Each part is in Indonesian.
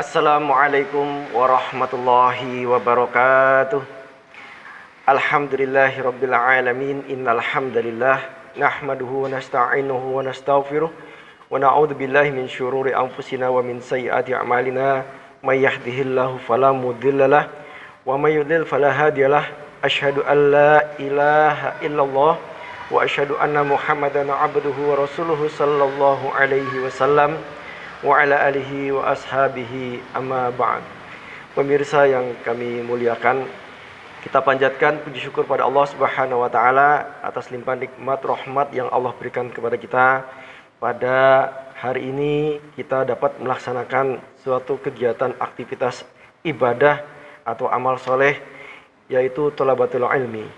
Assalamualaikum warahmatullahi wabarakatuh. Alhamdulillahirabbil alamin. Innal hamdalillah nahmaduhu wa nasta'inuhu wa nastaghfiruh wa na'udzu billahi min syururi anfusina wa min sayyiati a'malina. May yahdihillahu fala mudhillalah wa may yudlil fala hadiyalah. Asyhadu an la ilaha illallah wa asyhadu anna Muhammadan abduhu wa rasuluhu sallallahu alaihi wasallam wa ala alihi wa ashabihi amma ba'd. Pemirsa yang kami muliakan, kita panjatkan puji syukur pada Allah Subhanahu wa taala atas limpahan nikmat rahmat yang Allah berikan kepada kita. Pada hari ini kita dapat melaksanakan suatu kegiatan aktivitas ibadah atau amal soleh, yaitu thalabatul ilmi.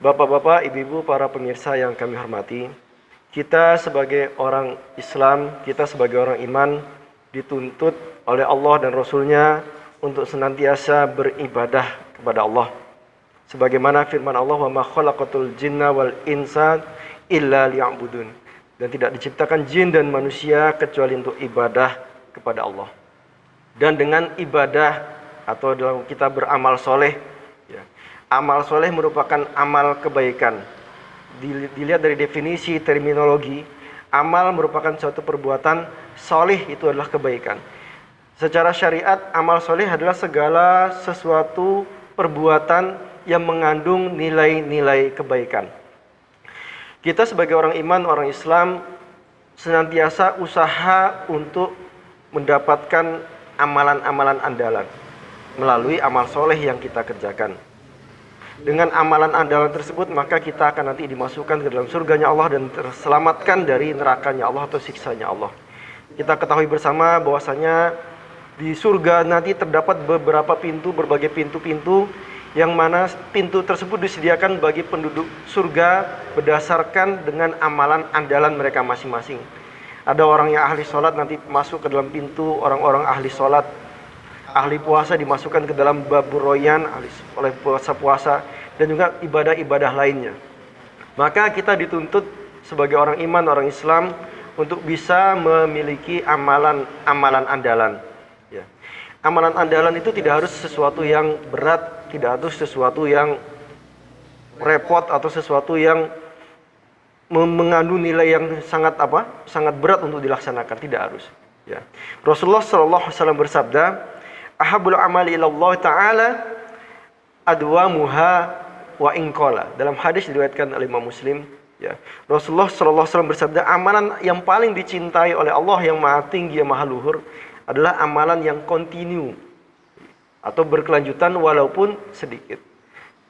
Bapak-bapak, ibu-ibu, para pemirsa yang kami hormati, kita sebagai orang Islam, kita sebagai orang iman dituntut oleh Allah dan Rasul-Nya untuk senantiasa beribadah kepada Allah. Sebagaimana firman Allah, "Wa ma khalaqatul jinna wal insa illa liya'budun." Dan tidak diciptakan jin dan manusia kecuali untuk ibadah kepada Allah. Dan dengan ibadah atau dalam kita beramal soleh, ya, amal soleh merupakan amal kebaikan. Dilihat dari definisi terminologi, amal merupakan suatu perbuatan, soleh itu adalah kebaikan. Secara syariat, amal soleh adalah segala sesuatu perbuatan yang mengandung nilai-nilai kebaikan. Kita sebagai orang iman, orang Islam, senantiasa usaha untuk mendapatkan amalan-amalan andalan melalui amal soleh yang kita kerjakan. Dengan amalan andalan tersebut, maka kita akan nanti dimasukkan ke dalam surganya Allah dan terselamatkan dari nerakanya Allah atau siksanya Allah. Kita ketahui bersama bahwasanya di surga nanti terdapat beberapa pintu, berbagai pintu-pintu, yang mana pintu tersebut disediakan bagi penduduk surga berdasarkan dengan amalan andalan mereka masing-masing. Ada orang yang ahli sholat nanti masuk ke dalam pintu orang-orang ahli sholat. Ahli puasa dimasukkan ke dalam babur royan oleh puasa-puasa, dan juga ibadah-ibadah lainnya. Maka kita dituntut sebagai orang iman, orang Islam untuk bisa memiliki amalan andalan. Ya. Amalan andalan itu tidak harus sesuatu yang berat, tidak harus sesuatu yang repot atau sesuatu yang mengandung nilai yang sangat berat untuk dilaksanakan, tidak harus. Ya. Rasulullah SAW bersabda, "Ahabul amali ilallah ta'ala adwamuha wa inqala." Dalam hadis diriwayatkan oleh Imam Muslim, ya. Rasulullah SAW bersabda, amalan yang paling dicintai oleh Allah yang Maha Tinggi, yang Maha Luhur adalah amalan yang kontinu atau berkelanjutan walaupun sedikit.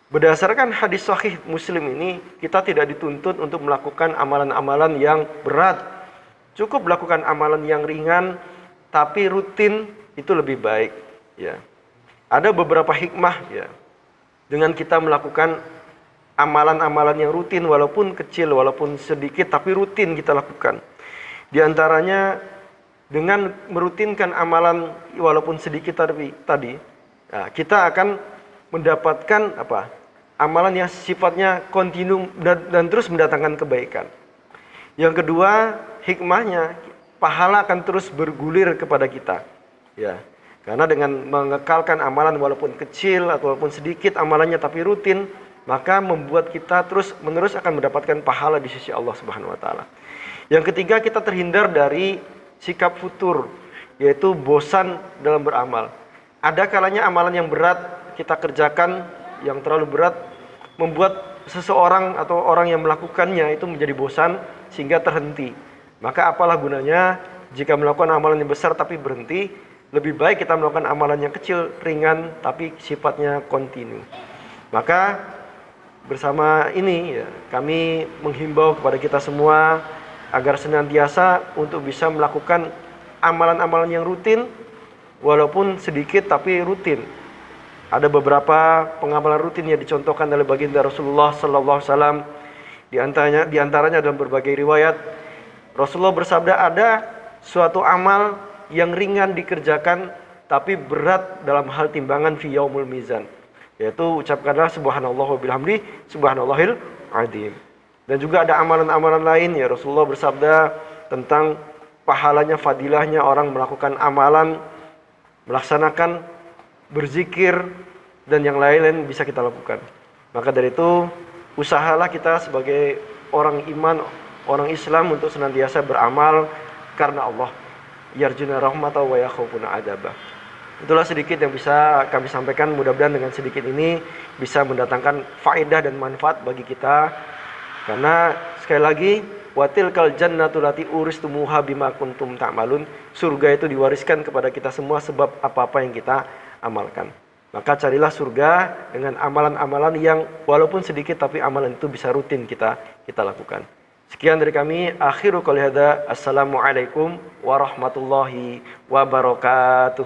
Berdasarkan hadis sahih Muslim ini, kita tidak dituntut untuk melakukan amalan-amalan yang berat. Cukup melakukan amalan yang ringan tapi rutin, itu lebih baik. Ya, ada beberapa hikmah ya dengan kita melakukan amalan-amalan yang rutin, walaupun kecil, walaupun sedikit, tapi rutin kita lakukan. Di antaranya dengan merutinkan amalan walaupun sedikit tadi, nah, kita akan mendapatkan amalan yang sifatnya kontinu dan terus mendatangkan kebaikan. Yang kedua, hikmahnya pahala akan terus bergulir kepada kita. Ya. Karena dengan mengekalkan amalan walaupun kecil atau walaupun sedikit amalannya tapi rutin, maka membuat kita terus-menerus akan mendapatkan pahala di sisi Allah Subhanahu wa taala. Yang ketiga, kita terhindar dari sikap futur, yaitu bosan dalam beramal. Ada kalanya amalan yang berat kita kerjakan, yang terlalu berat membuat seseorang atau orang yang melakukannya itu menjadi bosan sehingga terhenti. Maka apalah gunanya jika melakukan amalan yang besar tapi berhenti? Lebih baik kita melakukan amalan yang kecil, ringan, tapi sifatnya kontinu. Maka bersama ini ya, kami menghimbau kepada kita semua agar senantiasa untuk bisa melakukan amalan-amalan yang rutin, walaupun sedikit tapi rutin. Ada beberapa pengamalan rutin yang dicontohkan oleh baginda Rasulullah SAW. Di antaranya dalam berbagai riwayat, Rasulullah bersabda, ada suatu amal yang ringan dikerjakan tapi berat dalam hal timbangan fi yaumul mizan, yaitu ucapkanlah subhanallah wa bihamdi subhanallahil azim. Dan juga ada amalan-amalan lain ya, Rasulullah bersabda tentang pahalanya, fadilahnya orang melakukan amalan melaksanakan, berzikir, dan yang lain-lain bisa kita lakukan. Maka dari itu, usahalah kita sebagai orang iman, orang Islam untuk senantiasa beramal karena Allah. Yarjuna rahmatahu wa yakhafuna adzabah. Itulah sedikit yang bisa kami sampaikan. Mudah-mudahan dengan sedikit ini bisa mendatangkan faedah dan manfaat bagi kita. Karena sekali lagi, watilkal jannatul lati uristumuha bima kuntum ta'malun. Surga itu diwariskan kepada kita semua sebab apa-apa yang kita amalkan. Maka carilah surga dengan amalan-amalan yang walaupun sedikit tapi amalan itu bisa rutin kita lakukan. Sekian dari kami. Akhiru qouli hadza. Assalamualaikum warahmatullahi wabarakatuh.